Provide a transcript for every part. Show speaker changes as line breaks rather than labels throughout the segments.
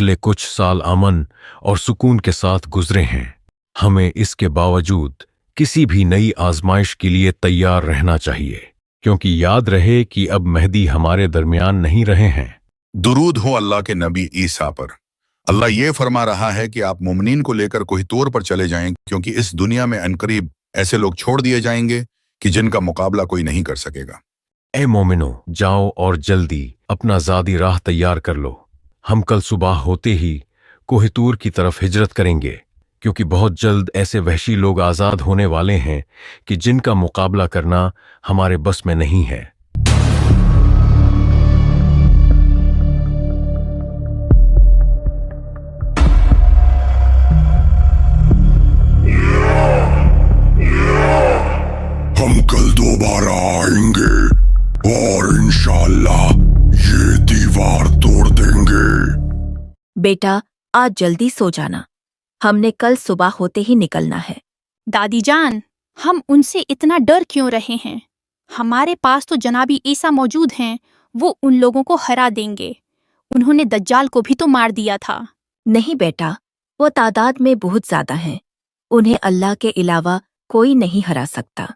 पिछले कुछ साल अमन और सुकून के साथ गुजरे हैं। हमें इसके बावजूद किसी भी नई आजमाइश के लिए तैयार रहना चाहिए, क्योंकि याद रहे कि अब मेहदी हमारे दरमियान नहीं रहे हैं।
दुरूद हो अल्लाह के नबी ईसा पर। अल्लाह ये फरमा रहा है कि आप मुमनीन को लेकर कोई तौर पर चले जाएं, क्योंकि इस दुनिया में अनकरीब ऐसे लोग छोड़ दिए जाएंगे कि जिनका मुकाबला कोई नहीं कर सकेगा।
ए मोमिनो, जाओ और जल्दी अपना ज़ादी राह तैयार कर लो। हम कल सुबह होते ही कोहितूर की तरफ हिजरत करेंगे, क्योंकि बहुत जल्द ऐसे वहशी लोग आज़ाद होने वाले हैं कि जिनका मुकाबला करना हमारे बस में नहीं है।
हम कल दोबारा आएंगे और इंशाअल्लाह ये दीवार तोड़ देंगे।
बेटा, आज जल्दी सो जाना, हमने कल सुबह होते ही निकलना है।
दादी जान, हम उनसे इतना डर क्यों रहे हैं? हमारे पास तो जनाबी ईसा मौजूद हैं, वो उन लोगों को हरा देंगे। उन्होंने दज्जाल को भी तो मार दिया था।
नहीं बेटा, वो तादाद में बहुत ज्यादा हैं। उन्हें अल्लाह के अलावा कोई नहीं हरा सकता।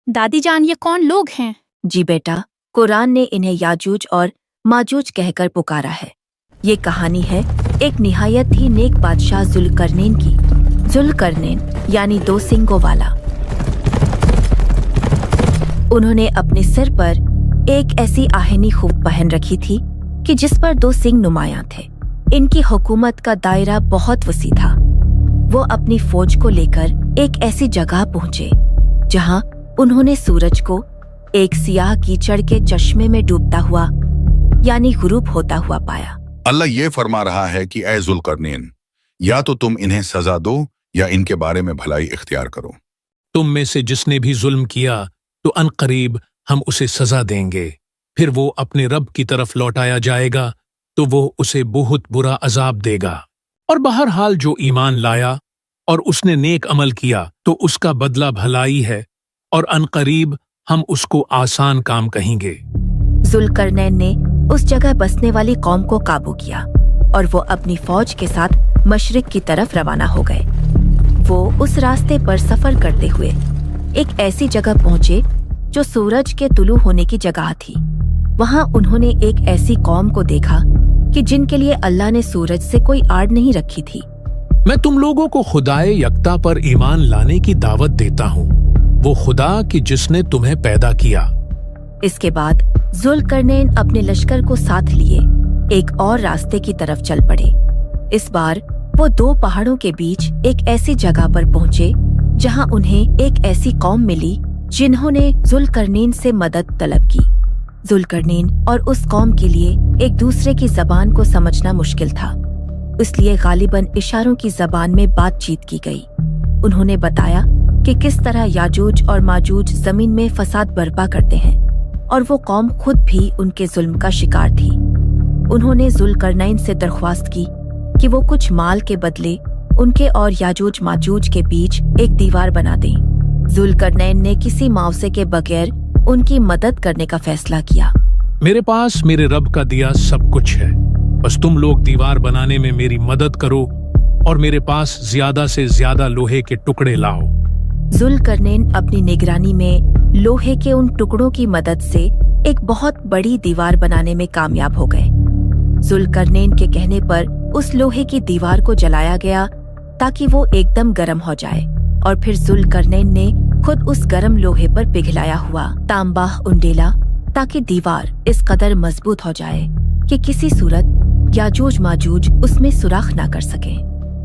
दादी जान, ये कौन लोग हैं?
जी बेटा, कुरान ने इन्हें याजूज और माजूज कहकर पुकारा है। ये कहानी है एक निहायत ही नेक बादशाह जुल्करनैन की। जुल्करनैन यानी दो सींगों वाला। उन्होंने अपने सिर पर एक ऐसी आहनी खूब पहन रखी थी कि जिस पर दो सींग नुमायां थे। इनकी हुकूमत का दायरा बहुत वसी था। वो अपनी फौज को लेकर एक ऐसी जगह पहुंचे जहां उन्होंने सूरज को एक सियाह कीचड़ के चश्मे में डूबता हुआ यानी गुरूब होता हुआ पाया।
अल्लाह ये फरमा रहा है कि ऐ जुल्करनैन, या तो तुम इन्हें सजा दो या इनके बारे में भलाई इख्तियार करो।
तुम में से जिसने भी जुल्म किया तो अनकरीब हम उसे सजा देंगे। फिर वो अपने रब की तरफ लौटाया जाएगा तो वो उसे बहुत बुरा अजाब देगा। और बहरहाल जो ईमान लाया और उसने नेक अमल किया तो उसका बदला भलाई है, और अनकरीब हम उसको आसान काम कहेंगे।
जुल्करनैन ने उस जगह बसने वाली कौम को काबू किया और वो अपनी फौज के साथ मशरिक की तरफ रवाना हो गए। वो उस रास्ते पर सफर करते हुए एक ऐसी जगह पहुंचे जो सूरज के तुलू होने की जगह थी। वहां उन्होंने एक ऐसी कौम को देखा कि जिनके लिए अल्लाह ने सूरज से कोई आड़ नहीं रखी थी।
मैं तुम लोगों को खुदाए यकता पर ईमान लाने की दावत देता हूँ, वो खुदा कि जिसने तुम्हें पैदा किया।
इसके बाद जुल्करनैन अपने लश्कर को साथ लिए एक और रास्ते की तरफ चल पड़े। इस बार वो दो पहाड़ों के बीच एक ऐसी जगह पर पहुंचे जहां उन्हें एक ऐसी कौम मिली जिन्होंने जुल्करनैन से मदद तलब की। जुल्करनैन और उस कौम के लिए एक दूसरे की जबान को समझना मुश्किल था, इसलिए गालिबन इशारों की जबान में बातचीत की गई। उन्होंने बताया कि किस तरह याजूज और माजूज जमीन में फसाद बर्पा करते हैं और वो कौम खुद भी उनके जुल्म का शिकार थी। उन्होंने जुल्करनैन से दरख्वास्त की कि वो कुछ माल के बदले उनके और याजूज माजूज के बीच एक दीवार बना दें। जुल्करनैन ने किसी मुआवजे के बगैर उनकी मदद करने का फैसला किया।
मेरे पास मेरे रब का दिया सब कुछ है, बस तुम लोग दीवार बनाने में मेरी मदद करो और मेरे पास ज्यादा से ज्यादा लोहे के टुकड़े लाओ।
जुल्करनैन अपनी निगरानी में लोहे के उन टुकड़ों की मदद से एक बहुत बड़ी दीवार बनाने में कामयाब हो गए। जुल्करनैन के कहने पर उस लोहे की दीवार को जलाया गया ताकि वो एकदम गर्म हो जाए, और फिर जुल्करनैन ने खुद उस गर्म लोहे पर पिघलाया हुआ तांबा उंडेला ताकि दीवार इस कदर मजबूत हो जाए कि किसी सूरत याजूज माजूज उसमें सुराख ना कर सके।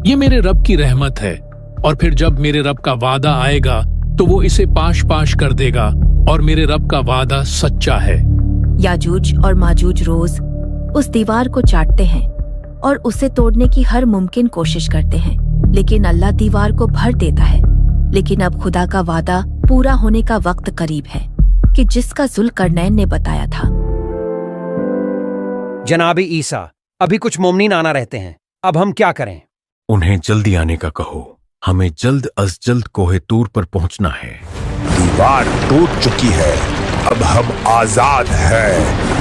ये मेरे रब की रहमत है, और फिर जब मेरे रब का वादा आएगा तो वो इसे पाश पाश कर देगा, और मेरे रब का वादा सच्चा है।
याजूज और माजूज रोज उस दीवार को चाटते हैं और उसे तोड़ने की हर मुमकिन कोशिश करते हैं, लेकिन अल्लाह दीवार को भर देता है। लेकिन अब खुदा का वादा पूरा होने का वक्त करीब है कि जिसका जुल्करनैन ने बताया था।
जनाबी ईसा, अभी कुछ मोमिनीन आना रहते हैं, अब हम क्या करें?
उन्हें जल्दी आने का कहो, हमें जल्द अज जल्द कोहितूर पर पहुंचना है।
दीवार टूट चुकी है, अब हम आजाद हैं।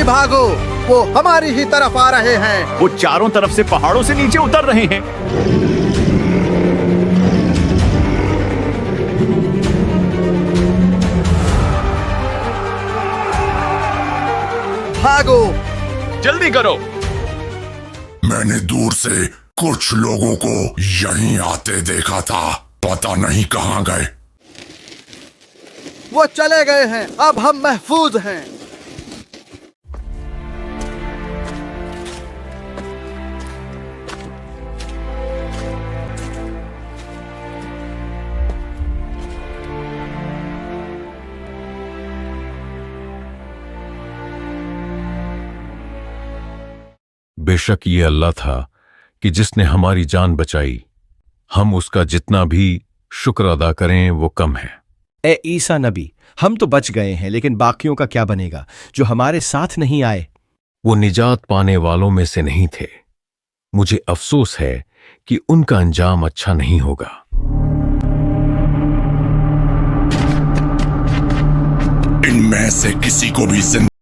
भागो, वो हमारी ही तरफ आ रहे हैं।
वो चारों तरफ से पहाड़ों से नीचे उतर रहे हैं।
भागो,
जल्दी करो।
मैंने दूर से कुछ लोगों को यहीं आते देखा था, पता नहीं कहाँ गए।
वो चले गए हैं, अब हम महफूज हैं।
बेशक ये अल्लाह था कि जिसने हमारी जान बचाई। हम उसका जितना भी शुक्र अदा करें वो कम है।
ए ईसा नबी, हम तो बच गए हैं, लेकिन बाकियों का क्या बनेगा जो हमारे साथ नहीं आए?
वो निजात पाने वालों में से नहीं थे। मुझे अफसोस है कि उनका अंजाम अच्छा नहीं होगा।
इनमें से किसी को भी जिंदा